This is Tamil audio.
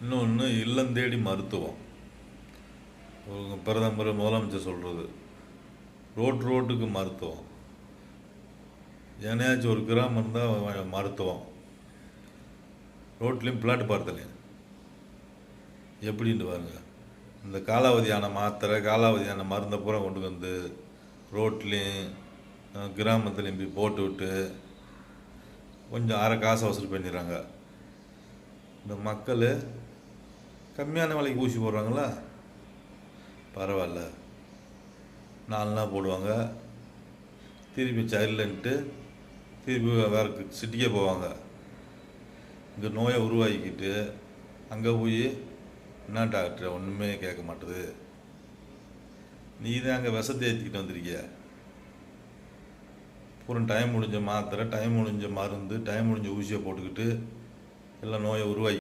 இன்னொன்று இல்லம் தேடி மருத்துவம். பிரதமர் முதலமைச்சர் சொல்கிறது ரோட்டுக்கு மருத்துவம். ஏனையாச்சும் ஒரு கிராமம் இருந்தால் மருத்துவம், ரோட்லேயும் பிளாட் பார்த்தலையும் எப்படின்ட்டு பாருங்க. இந்த காலாவதியான மாத்திரை காலாவதியான மருந்தை பூரா கொண்டு வந்து ரோட்லேயும் கிராமத்துலேயும் போய் போட்டு விட்டு கொஞ்சம் அரை காசை வசூல் பண்ணிடுறாங்க. இந்த மக்கள் கம்மியான விலைக்கு ஊசி போடுறாங்களா, பரவாயில்ல, 4 நாள் போடுவாங்க, திருப்பி சரியில்லைன்ட்டு திருப்பி வேறு சிட்டிக்கே போவாங்க. இந்த நோயை உருவாக்கிட்டு அங்கே போய் என்ன டாக்டர் ஒன்றுமே கேட்க மாட்டுது, நீ தான் அங்கே விஷத்தை ஏற்றிக்கிட்டு வந்திருக்கிய, பூரா டைம் முடிஞ்ச மாத்திரை, டைம் முடிஞ்ச மருந்து, டைம் முடிஞ்ச ஊசியை போட்டுக்கிட்டு எல்லாம் நோயை உருவாக்கி